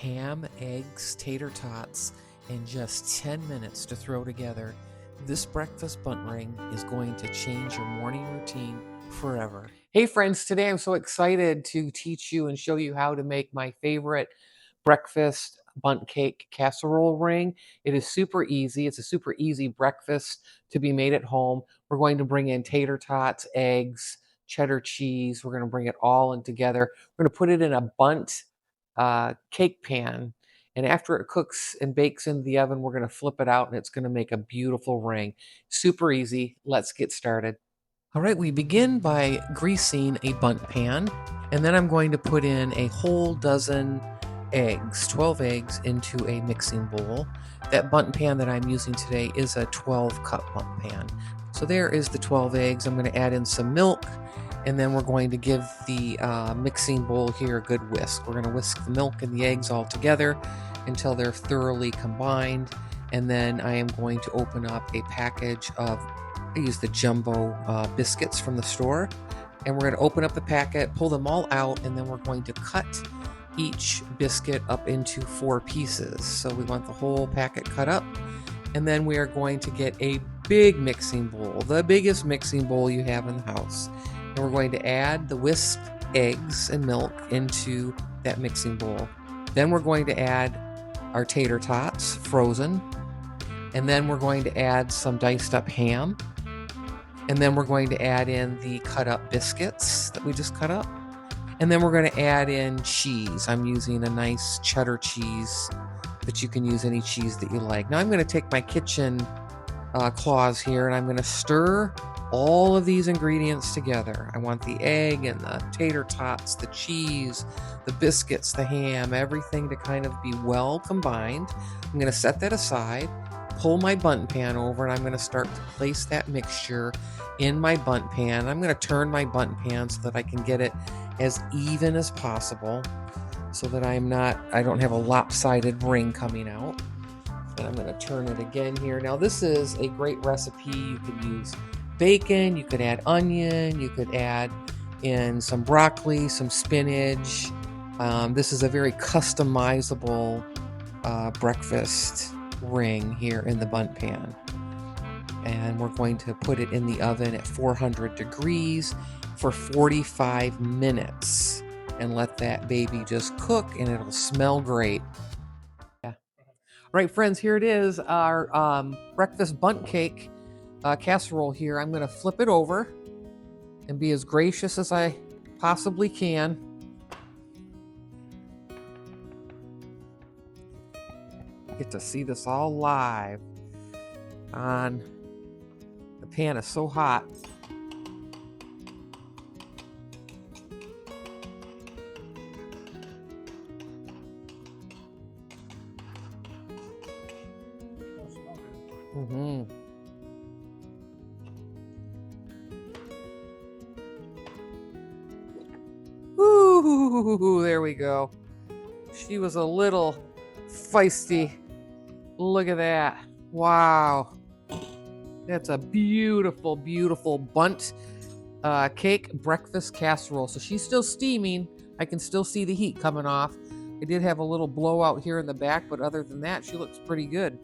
ham, eggs, tater tots, and just 10 minutes to throw together. This breakfast bundt ring is going to change your morning routine forever. Hey friends, today I'm so excited to teach you and show you how to make my favorite breakfast bundt cake casserole ring. It is super easy. It's a super easy breakfast to be made at home. We're going to bring in tater tots, eggs, cheddar cheese. We're going to bring it all in together. We're going to put it in a bundt cake pan, and after it cooks and bakes in the oven, we're going to flip it out and it's going to make a beautiful ring. Super easy. Let's get started. All right, we begin by greasing a bundt pan, and then I'm going to put in a whole dozen eggs, 12 eggs, into a mixing bowl. That bundt pan that I'm using today is a 12-cup bundt pan. So there is the 12 eggs. I'm going to add in some milk, and then we're going to give the mixing bowl here a good whisk. We're going to whisk the milk and the eggs all together until they're thoroughly combined, and then I am going to open up a package of, I use the jumbo biscuits from the store, and we're going to open up the packet, pull them all out, and then we're going to cut each biscuit up into 4 pieces. So we want the whole packet cut up, and then we are going to get a big mixing bowl, the biggest mixing bowl you have in the house, and we're going to add the whisked eggs and milk into that mixing bowl. Then we're going to add our tater tots, frozen, and then we're going to add some diced up ham, and then we're going to add in the cut up biscuits that we just cut up, and then we're going to add in cheese. I'm using a nice cheddar cheese, but you can use any cheese that you like. Now I'm going to take my kitchen claws here, and I'm going to stir all of these ingredients together. I want the egg and the tater tots, the cheese, the biscuits, the ham, everything to kind of be well combined. I'm going to set that aside, pull my bundt pan over, and I'm going to start to place that mixture in my bundt pan. I'm going to turn my bundt pan so that I can get it as even as possible, so that I don't have a lopsided ring coming out. And I'm going to turn it again here. Now this is a great recipe. You could use bacon, you could add onion, you could add in some broccoli, some spinach. This is a very customizable breakfast ring here in the bundt pan. And we're going to put it in the oven at 400 degrees for 45 minutes and let that baby just cook, and it'll smell great. Yeah. All right, friends, here it is, our breakfast bundt cake casserole here. I'm going to flip it over and be as gracious as I possibly can. Get to see this all live on the pan. Is so hot. Ooh, there we go. She was a little feisty. Look at that. Wow. That's a beautiful, beautiful bundt cake breakfast casserole. So she's still steaming. I can still see the heat coming off. I did have a little blowout here in the back, but other than that, she looks pretty good.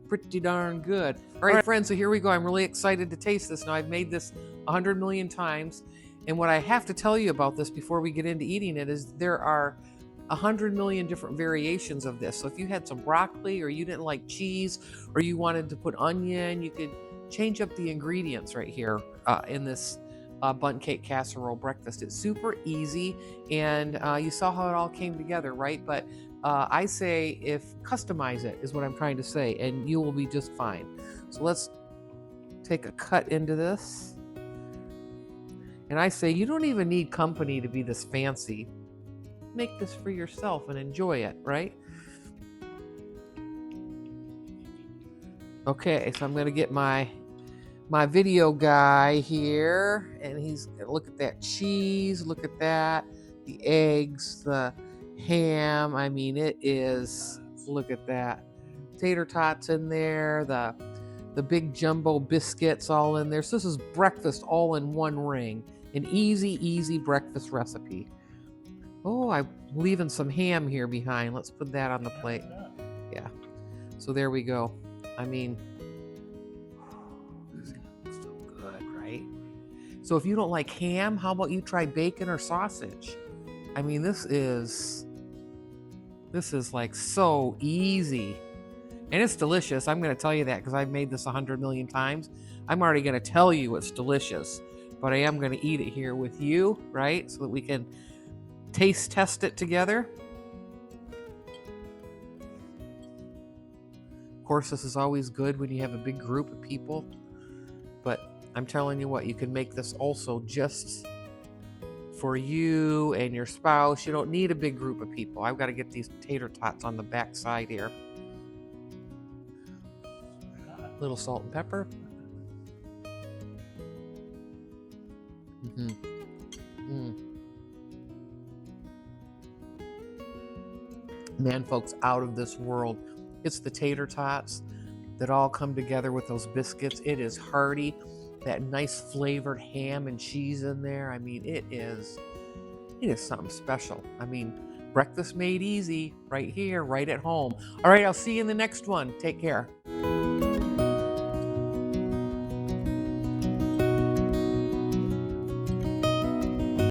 Pretty darn good. All right, friends, so here we go. I'm really excited to taste this. Now, I've made this 100 million times, and what I have to tell you about this before we get into eating it is there are 100 million different variations of this. So if you had some broccoli, or you didn't like cheese, or you wanted to put onion, you could change up the ingredients right here in this bundt cake casserole breakfast. It's super easy, and you saw how it all came together, right? But I say, customize it is what I'm trying to say, and you will be just fine. So let's take a cut into this. And I say, you don't even need company to be this fancy. Make this for yourself and enjoy it, right? Okay, so I'm going to get my video guy here, and he's going to look at that cheese, look at that, the eggs, the ham. I mean, it is, look at that. Tater tots in there, the big jumbo biscuits all in there. So this is breakfast all in one ring. An easy, easy breakfast recipe. Oh, I'm leaving some ham here behind. Let's put that on the plate. Yeah. So there we go. I mean, this looks so good, right? So if you don't like ham, how about you try bacon or sausage? I mean, this is like so easy. And it's delicious. I'm going to tell you that because I've made this 100 million times. I'm already going to tell you it's delicious, but I am going to eat it here with you, right? So that we can taste test it together. Of course, this is always good when you have a big group of people, but I'm telling you what, you can make this also just for you and your spouse. You don't need a big group of people. I've got to get these tater tots on the back side here. Little salt and pepper. Man, folks, out of this world. It's the tater tots that all come together with those biscuits. It is hearty, that nice flavored ham and cheese in there. I mean, it is something special. I mean, breakfast made easy right here, right at home. All right, I'll see you in the next one. Take care.